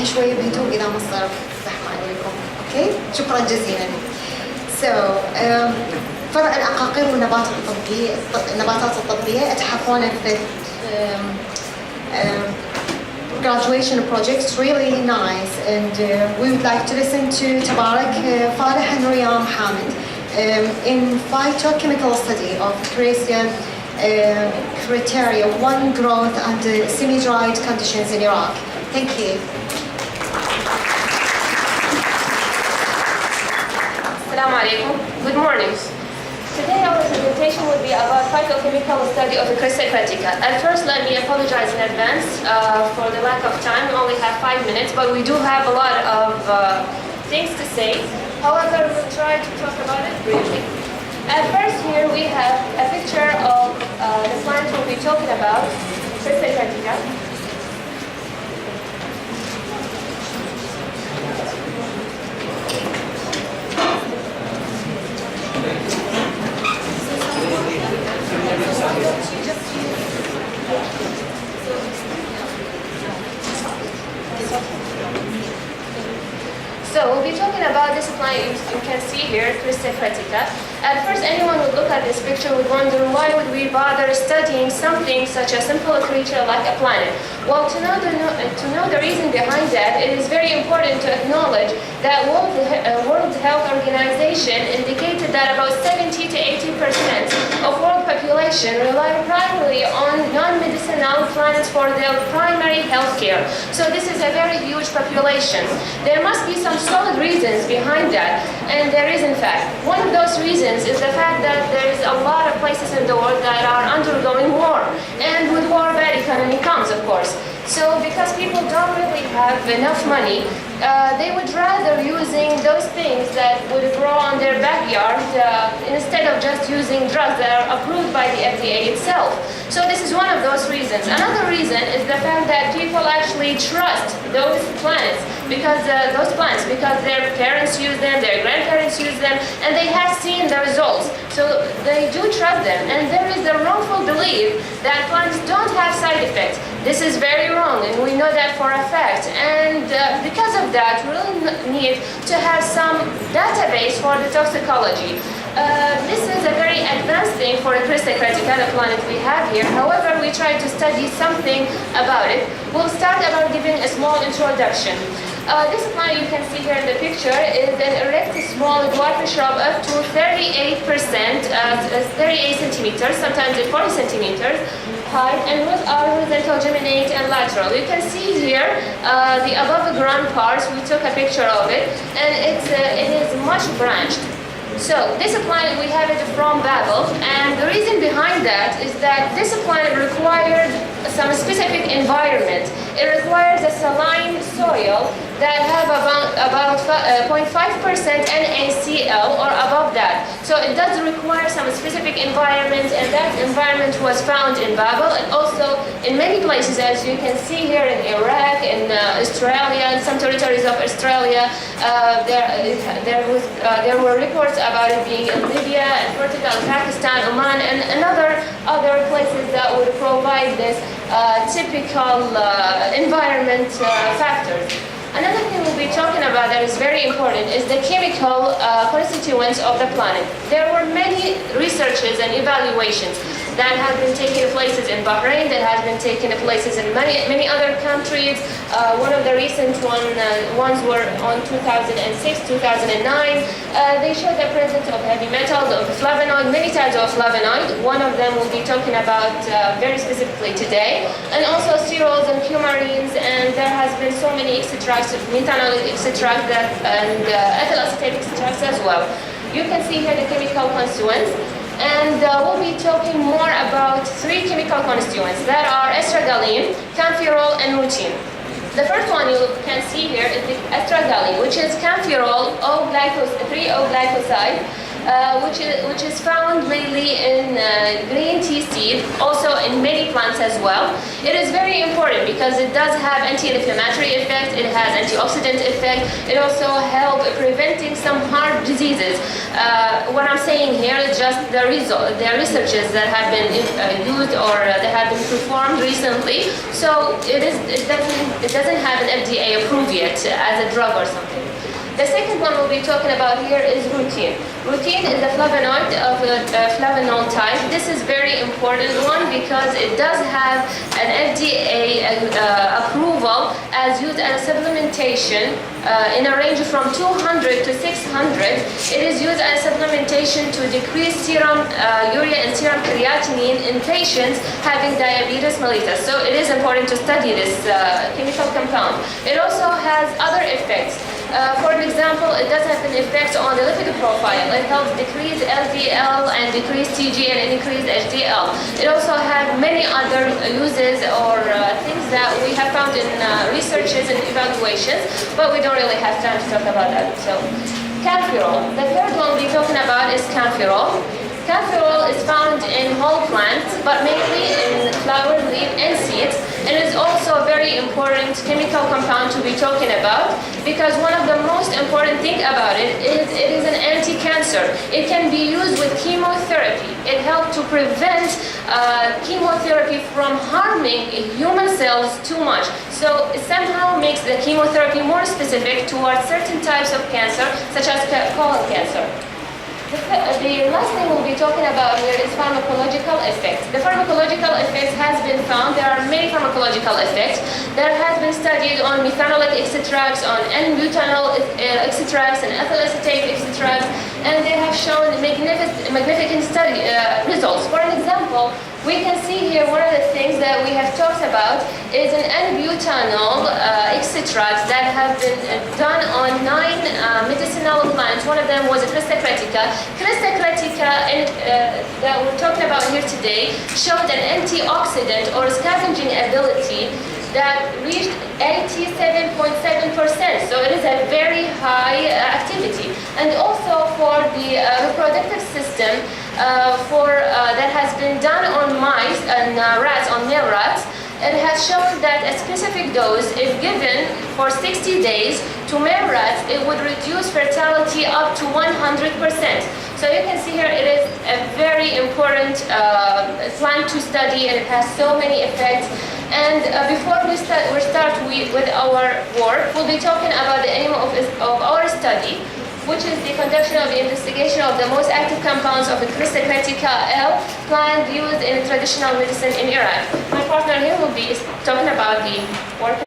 الحين شوية بهدوء إذا ما صار زحمة عليكم. أوكي؟ شكرا جزيلا. فرع العقاقير والنباتات الطبية يتحقون في graduation projects really nice, and we would like to listen to Tabarak, Farah and Riyam Hamid in phytochemical study of criteria 1 growth under semi-dried conditions in Iraq. Thank you. Assalamu alaikum. Good morning. Today our presentation will be about phytochemical study of Crista hepatica. At first, let me apologize in advance for the lack of time. We only have 5 minutes, but we do have a lot of things to say. However, we'll try to talk about it briefly. At first, here we have a picture of the plant we'll be talking about, Crista hepatica. So we'll be talking about this plant you can see here, Crista hepatica. At first, anyone would look at this picture would wonder why would we bother studying something such a simple creature like a planet. Well, to know the reason behind that, it is very important to acknowledge that World Health Organization indicated that about 70 to 80% of world population rely primarily on non-medicinal planets for their primary health care. So this is a very huge population. There must be some solid reasons behind that, and there is in fact. One of those reasons is the fact that there is a lot of places in the world that are undergoing war, and with war bad economy comes, of course. So because people don't really have enough money, they would rather using those things that would grow on their backyard instead of just using drugs that are approved by the FDA itself. So this is one of those reasons. Another reason is the fact that people actually trust those plants because their parents use them, their grandparents use them, and they have seen the results. So they do trust them. And there is a wrongful belief that plants don't have side effects. This is very wrong, and we know that for a fact. And because of that, we really need to have some database for the toxicology. This is a very advanced thing for a Crista hepatica, the planet we have here. However, we try to study something about it. We'll start about giving a small introduction. This plant you can see here in the picture is an erect small dwarf shrub up to 38 centimeters, sometimes 40 centimeters height, and roots are horizontal, geminate, and lateral. You can see here the above ground parts. We took a picture of it, and it is much branched. So this plant, we have it from Babel, and the reason behind that is that this plant required some specific environment. It requires a saline soil that have about 0.5% NaCl or above that. So it does require some specific environment, and that environment was found in Babel and also in many places, as you can see here in Iraq, in Australia, and some territories of Australia. There were reports about it being in Libya and Portugal, Pakistan, Oman, and other places that would provide this typical environment factors. Another thing we'll be talking about that is very important is the chemical constituents of the planet. There were many researches and evaluations that have been taking places in Bahrain, that has been taking places in many other countries. One of the recent ones were on 2006, 2009. They showed the presence of heavy metals, of flavonoid, many types of flavonoid. One of them we'll be talking about very specifically today. And also sterols and coumarins, and there has been so many extracts, methanolic extracts and ethyl acetate extracts as well. You can see here the chemical constituents. And we'll be talking more about 3 chemical constituents that are estradiol, camphorol, and rutin. The first one you can see here is the estradiol, which is camphorol 3-O-glycoside. which is found mainly in green tea seed, also in many plants as well. It is very important because it does have anti-inflammatory effect, it has antioxidant effect, it also helps preventing some heart diseases. What I'm saying here is just the researches that have been used or that have been performed recently. So it doesn't have an FDA approved yet as a drug or something. The second one we'll be talking about here is rutin. Rutin is a flavonoid of flavanol type. This is very important one because it does have an FDA approval as used as supplementation in a range from 200 to 600. It is used as supplementation to decrease serum urea and serum creatinine in patients having diabetes mellitus. So it is important to study this chemical compound. It also has other effects. For example, it does have an effect on the lipid profile. It helps decrease LDL and decrease TG and increase HDL. It also has many other uses or things that we have found in researches and evaluations, but we don't really have time to talk about that. So, camphorol. The third one we'll be talking about is camphorol. Camphorol is found in whole plants, but mainly in flower, leaf, and seeds. And it is also a very important chemical compound to be talking about because one of the most important thing about it is it is an anti-cancer. It can be used with chemotherapy. It helps to prevent chemotherapy from harming human cells too much. So it somehow makes the chemotherapy more specific towards certain types of cancer, such as colon cancer. The last thing we'll be talking about here is pharmacological effects. The pharmacological effects has been found. There are many pharmacological effects. There has been studied on methanolic extracts, on N-butanol extracts, and ethyl acetate extracts, and they have shown magnificent study results. For an example, we can see here one of the things that we have talked about is an N-butanol extracts that have been done on 9 medicinal plants. One of them was Crista cretica. Crista cretica that we're talking about here today showed an antioxidant or scavenging ability that reached 87.7%. So it is a very high activity. And also for the reproductive system, that has been done on mice and rats, on male rats, it has shown that a specific dose, if given for 60 days to male rats, it would reduce fertility up to 100%. So you can see here it is a very important plant to study, and it has so many effects. And before we start with our work, we'll be talking about the aim of our study, which is the conduction of the investigation of the most active compounds of the Crista cretica L plant used in traditional medicine in Iraq. My partner here will be talking about the work.